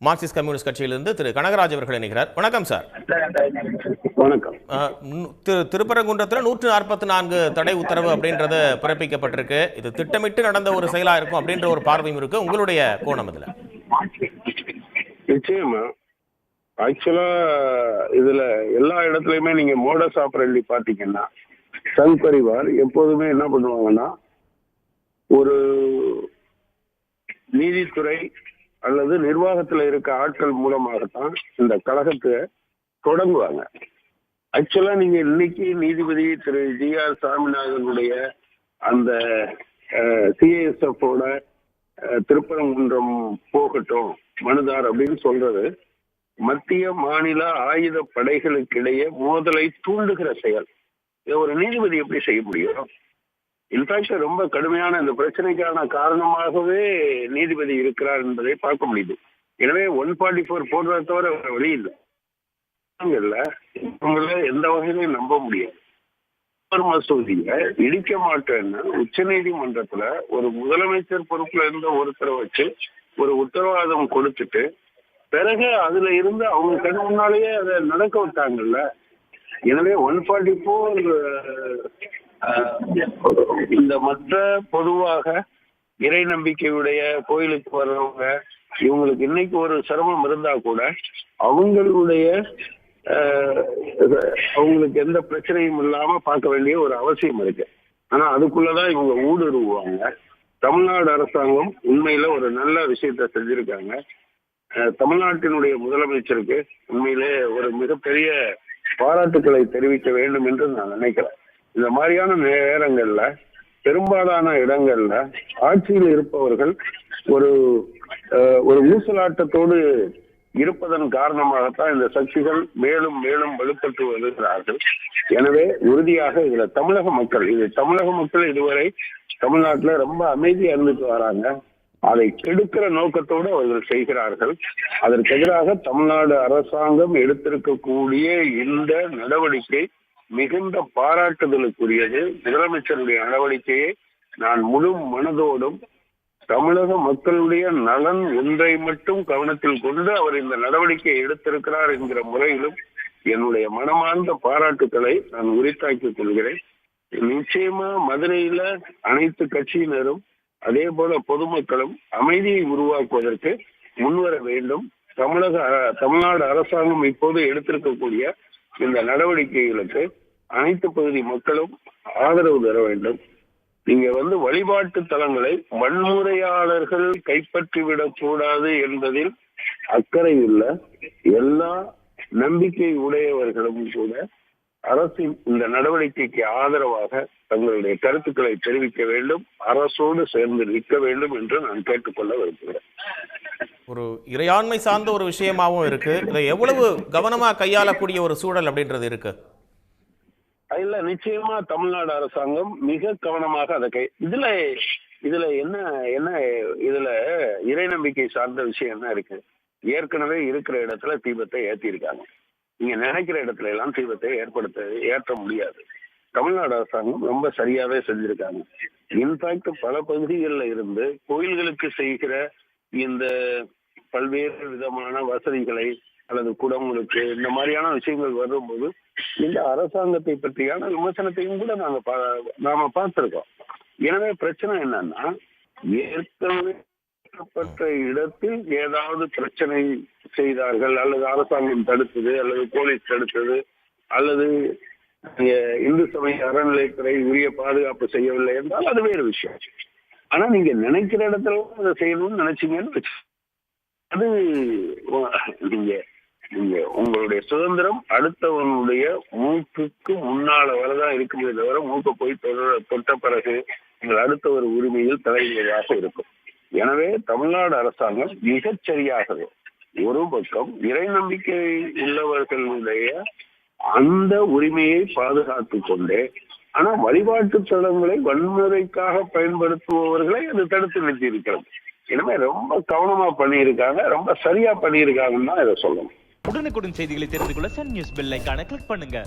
Marxist communist கட்சியிலிருந்து திரு கனகராஜ் அவர்கள் இணைகிறார். வணக்கம் சார். வணக்கம். திருப்பரங்குன்றத்தில் 144 தடை உத்தரவு அப்படின்றத பிறப்பிக்கப்பட்டிருக்கு. இது திட்டமிட்டு நடந்த ஒரு செயலா இருக்கும் அப்படின்ற ஒரு பார்வையும் இருக்கு. உங்களுடைய கோணம் இதுல? நிச்சயமா ஆக்சுவலா இதுல எல்லா இடத்துலயுமே நீங்க மோடஸ் ஆபரண்டி பாத்தீங்கன்னா சங் பரிவார் எப்போதுமே என்ன பண்ணுவாங்கன்னா, ஒரு நீதித்துறை அல்லது நிர்வாகத்துல இருக்க ஆட்கள் மூலமாகத்தான் இந்த கழகத்தை தொடங்குவாங்க. ஆக்சுவலா நீங்க இன்னைக்கு நீதிபதி திரு ஜி.ஆர். சாமிநாதனுடைய அந்த சிஐஎஸ்எஃப் திருப்பரங்குன்றம் போகட்டும் மனுதார் அப்படின்னு சொல்றது மத்திய மாநில ஆயுத படைகளுக்கிடையே மோதலை தூண்டுகிற செயல். இதை ஒரு நீதிபதி எப்படி செய்ய முடியும்? இன்ஃபேக்ட் ரொம்ப கடுமையான இந்த பிரச்சனைக்கான காரணமாகவே நீதிபதி இருக்கிறார் என்பதை பார்க்க முடியுது. எனவே 144 போடுறத தவிர வழி இல்லை. எந்த வகையிலையும் நம்ப முடியாது. மசூதியை இடிக்க மாட்டேன்னு உச்ச நீதிமன்றத்துல ஒரு முதலமைச்சர் பொறுப்புல இருந்த ஒருத்தரை வச்சு ஒரு உத்தரவாதம் கொடுத்துட்டு பிறகு அதுல இருந்து அவங்க கண் முன்னாலேயே அதை நடக்க விட்டாங்கல்ல. எனவே 144 இந்த மற்ற பொதுவாக இறை நம்பிக்கையுடைய கோயிலுக்கு வர்றவங்க இவங்களுக்கு இன்னைக்கு ஒரு சிரமம் இருந்தா கூட அவங்களுக்கு எந்த பிரச்சனையும் இல்லாம பார்க்க வேண்டிய ஒரு அவசியம் இருக்கு. ஆனா அதுக்குள்ளதான் இவங்க ஊடுருவாங்க. தமிழ்நாடு அரசாங்கம் உண்மையில ஒரு நல்ல விஷயத்த செஞ்சிருக்காங்க. தமிழ்நாட்டினுடைய முதலமைச்சருக்கு உண்மையிலே ஒரு மிகப்பெரிய பாராட்டுக்களை தெரிவிக்க வேண்டும் என்று நான் நினைக்கிறேன். இந்த மாதிரியான நேரங்கள்ல பெரும்பாலான இடங்கள்ல ஆட்சியில் இருப்பவர்கள் ஒரு ஊசலாட்டத்தோடு இருப்பதன் காரணமாகத்தான் இந்த சக்திகள் மேலும் மேலும் வலுப்பட்டு வருகிறார்கள். எனவே உறுதியாக இதுல தமிழக மக்கள் இதுவரை தமிழ்நாட்டுல ரொம்ப அமைதியா இருந்துட்டு வராங்க. அதை கெடுக்கிற நோக்கத்தோடு அவர்கள் செய்கிறார்கள். அதற்கு எதிராக தமிழ்நாடு அரசாங்கம் எடுத்திருக்கக்கூடிய இந்த நடவடிக்கை மிகுந்த பாராட்டுதலுக்குரியது. முதலமைச்சருடைய நடவடிக்கையை நான் முழு மனதோடும் தமிழக மக்களுடைய நலன் ஒன்றை மட்டும் கவனத்தில் கொண்டு அவர் இந்த நடவடிக்கையை எடுத்திருக்கிறார் என்கிற முறையிலும் என்னுடைய மனமார்ந்த பாராட்டுக்களை நான் உரித்தாக்கிக் கொள்கிறேன். நிச்சயமா மதுரையில அனைத்து கட்சியினரும் அதே போல பொதுமக்களும் அமைதியை உருவாக்குவதற்கு முன்வர வேண்டும். தமிழ்நாடு அரசாங்கம் இப்போது எடுத்திருக்கக்கூடிய இந்த நடவடிக்கைகளுக்கு அனைத்து பகுதி மக்களும் ஆதரவு தர வேண்டும். நீங்க வழிபாட்டு தலங்களை வன்முறையாளர்கள் கைப்பற்றிவிடக் கூடாது என்பதில் அக்கறை உள்ள எல்லா நம்பிக்கை உடையவர்களும் கூட அரசின் இந்த நடவடிக்கைக்கு ஆதரவாக தங்களுடைய கருத்துக்களை தெரிவிக்க வேண்டும், அரசோடு சேர்ந்து நிற்க வேண்டும் என்று நான் கேட்டுக்கொள்ள விரும்புகிறேன். ஒரு இறையாண்மை சார்ந்த ஒரு விஷயமாவும் இருக்கு. இதை எவ்வளவு கவனமா கையாளக்கூடிய ஒரு சூழல் அப்படின்றது இருக்கு? இல்ல, நிச்சயமா தமிழ்நாடு அரசாங்கம் மிக கவனமாக அதை இதுல இதுல இறை நம்பிக்கை சார்ந்த விஷயம் என்ன இருக்கு? ஏற்கனவே இருக்கிற இடத்துல தீபத்தை ஏற்றி இருக்காங்க. நீங்க நினைக்கிற இடத்துல எல்லாம் தீபத்தை ஏற்ற முடியாது. தமிழ்நாடு அரசாங்கம் ரொம்ப சரியாவே செஞ்சிருக்காங்க. இன்ஃபேக்ட் பல பகுதிகளில் இருந்து கோயில்களுக்கு செய்கிற இந்த பல்வேறு விதமான வசதிகளை அல்லது குடங்களுக்கு இந்த மாதிரியான விஷயங்கள் வரும்போது இந்த அரசாங்கத்தை பற்றியான விமர்சனத்தையும் கூட நாம பார்த்திருக்கோம். எனவே பிரச்சனை என்னன்னா, ஏற்கனவே இடத்தில் ஏதாவது பிரச்சனை செய்தார்கள் அல்லது அரசாங்கம் தடுத்தது அல்லது போலீஸ் தடுத்தது அல்லது இந்து சமய அறநிலையத்துறை உரிய பாதுகாப்பு செய்யவில்லை என்றால் அது வேறு விஷயம். ஆனா நீங்க நினைக்கிற இடத்துல அதை செய்யணும்னு நினைச்சீங்கன்னு அது நீங்க உங்களுடைய சுதந்திரம் அடுத்தவனுடைய மூக்குக்கு முன்னால வரதான் இருக்குமே தவிர மூக்க போய் தொட்ட பிறகு நீங்கள் அடுத்த ஒரு உரிமையில் தலைவதாக இருக்கும். எனவே தமிழ்நாடு அரசாங்கம் மிகச் சரியாகவே ஒரு பக்கம் இறை நம்பிக்கை உள்ளவர்களுடைய அந்த உரிமையை பாதுகாத்து கொண்டே, ஆனா வழிபாட்டு தலங்களை வன்முறைக்காக பயன்படுத்துபவர்களை அது தடுத்து நிறுத்தி இருக்கிறது. எனவே ரொம்ப கவனமா பண்ணியிருக்காங்க, ரொம்ப சரியா பண்ணியிருக்காங்கன்னு தான் இதை சொல்லணும். உடனுக்குடன் செய்திகளை தெரிந்து கொள்ள சன் நியூஸ் பெல் ஐகானை கிளிக் பண்ணுங்க.